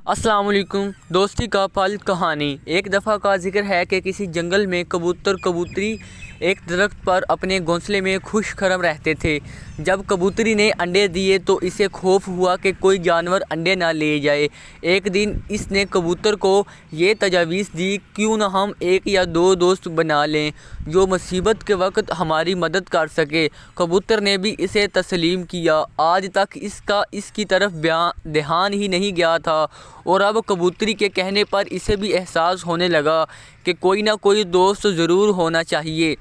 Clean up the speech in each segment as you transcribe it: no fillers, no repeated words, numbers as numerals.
السلام علیکم۔ دوستی کا پھل کہانی۔ ایک دفعہ کا ذکر ہے کہ کسی جنگل میں کبوتر کبوتری ایک درخت پر اپنے گھونسلے میں خوش خرم رہتے تھے۔ جب کبوتری نے انڈے دیے تو اسے خوف ہوا کہ کوئی جانور انڈے نہ لے جائے۔ ایک دن اس نے کبوتر کو یہ تجویز دی، کیوں نہ ہم ایک یا دو دوست بنا لیں جو مصیبت کے وقت ہماری مدد کر سکے۔ کبوتر نے بھی اسے تسلیم کیا۔ آج تک اس کی طرف دھیان ہی نہیں گیا تھا، اور اب کبوتری کے کہنے پر اسے بھی احساس ہونے لگا کہ کوئی نہ کوئی دوست ضرور ہونا چاہیے۔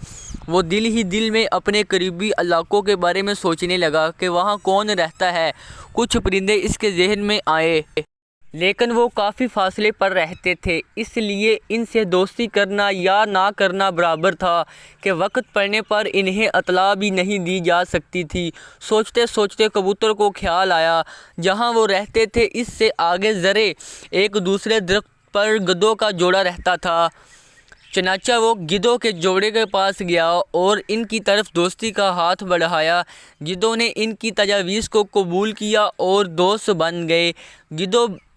وہ دل ہی دل میں اپنے قریبی علاقوں کے بارے میں سوچنے لگا کہ وہاں کون رہتا ہے۔ کچھ پرندے اس کے ذہن میں آئے، لیکن وہ کافی فاصلے پر رہتے تھے، اس لیے ان سے دوستی کرنا یا نہ کرنا برابر تھا کہ وقت پڑنے پر انہیں اطلاع بھی نہیں دی جا سکتی تھی۔ سوچتے سوچتے کبوتر کو خیال آیا، جہاں وہ رہتے تھے اس سے آگے ذرے ایک دوسرے درخت پر گدھوں کا جوڑا رہتا تھا۔ چنانچہ وہ گدھوں کے جوڑے کے پاس گیا اور ان کی طرف دوستی کا ہاتھ بڑھایا۔ گدھوں نے ان کی تجویز کو قبول کیا اور دوست بن گئے۔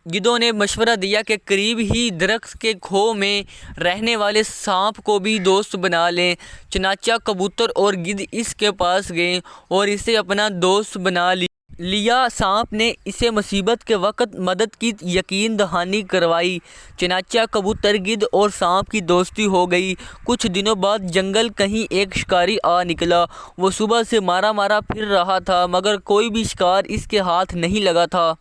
گدھوں نے مشورہ دیا کہ قریب ہی درخت کے کھوہ میں رہنے والے سانپ کو بھی دوست بنا لیں۔ چنانچہ کبوتر اور گدھ اس کے پاس گئے اور اسے اپنا دوست بنا لیا۔ سانپ نے اسے مصیبت کے وقت مدد کی یقین دہانی کروائی۔ چنانچہ کبوتر، گدھ اور سانپ کی دوستی ہو گئی۔ کچھ دنوں بعد جنگل کہیں ایک شکاری آ نکلا۔ وہ صبح سے مارا مارا پھر رہا تھا، مگر کوئی بھی شکار اس کے ہاتھ نہیں لگا تھا۔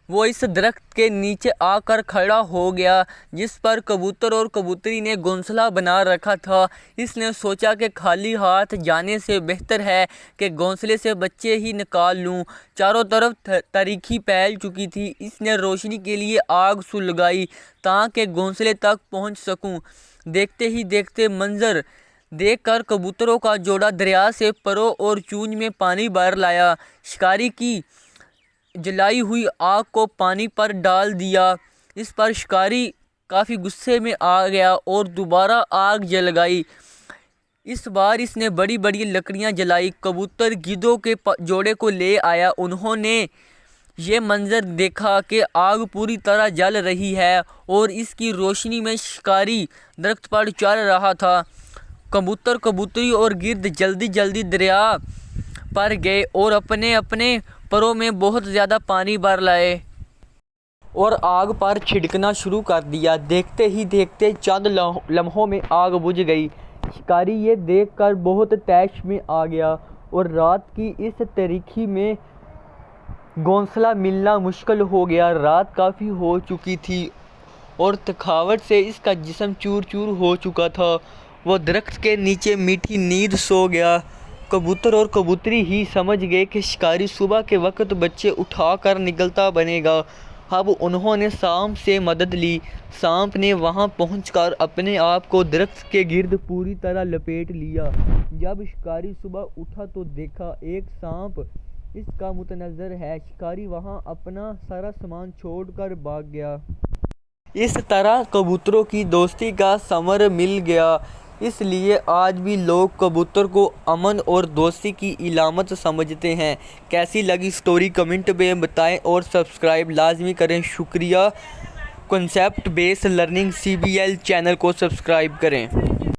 وہ اس درخت کے نیچے آ کر کھڑا ہو گیا جس پر کبوتر اور کبوتری نے گھونسلہ بنا رکھا تھا۔ اس نے سوچا کہ خالی ہاتھ جانے سے بہتر ہے کہ گھونسلے سے بچے ہی نکال لوں۔ چاروں طرف تاریکی پھیل چکی تھی۔ اس نے روشنی کے لیے آگ سلگائی تاکہ گھونسلے تک پہنچ سکوں۔ دیکھتے ہی دیکھتے منظر دیکھ کر کبوتروں کا جوڑا دریا سے پروں اور چونچ میں پانی بھر لایا۔ شکاری کی جلائی ہوئی آگ کو پانی پر ڈال دیا۔ اس پر شکاری کافی غصے میں آ گیا اور دوبارہ آگ جلائی۔ اس بار اس نے بڑی بڑی لکڑیاں جلائی۔ کبوتر گدھوں کے جوڑے کو لے آیا۔ انہوں نے یہ منظر دیکھا کہ آگ پوری طرح جل رہی ہے اور اس کی روشنی میں شکاری درخت پر چڑھ رہا تھا۔ کبوتر، کبوتری اور گدھ جلدی جلدی دریا پر گئے اور اپنے اپنے پروں میں بہت زیادہ پانی بھر لائے اور آگ پر چھڑکنا شروع کر دیا۔ دیکھتے ہی دیکھتے چند لمحوں میں آگ بجھ گئی۔ شکاری یہ دیکھ کر بہت طیش میں آ گیا اور رات کی اس تاریکی میں گھونسلہ ملنا مشکل ہو گیا۔ رات کافی ہو چکی تھی اور تھکاوٹ سے اس کا جسم چور چور ہو چکا تھا۔ وہ درخت کے نیچے میٹھی نیند سو گیا۔ کبوتر اور کبوتری ہی سمجھ گئے کہ شکاری صبح کے وقت بچے اٹھا کر نکلتا بنے گا۔ اب انہوں نے سانپ سے مدد لی۔ سانپ نے وہاں پہنچ کر اپنے آپ کو درخت کے گرد پوری طرح لپیٹ لیا۔ جب شکاری صبح اٹھا تو دیکھا ایک سانپ اس کا متنظر ہے۔ شکاری وہاں اپنا سارا سامان چھوڑ کر بھاگ گیا۔ اس طرح کبوتروں کی دوستی کا ثمر مل گیا۔ اس لیے آج بھی لوگ کبوتر کو امن اور دوستی کی علامت سمجھتے ہیں۔ کیسی لگی سٹوری کمنٹ میں بتائیں اور سبسکرائب لازمی کریں۔ شکریہ۔ کنسیپٹ بیس لرننگ CBL چینل کو سبسکرائب کریں۔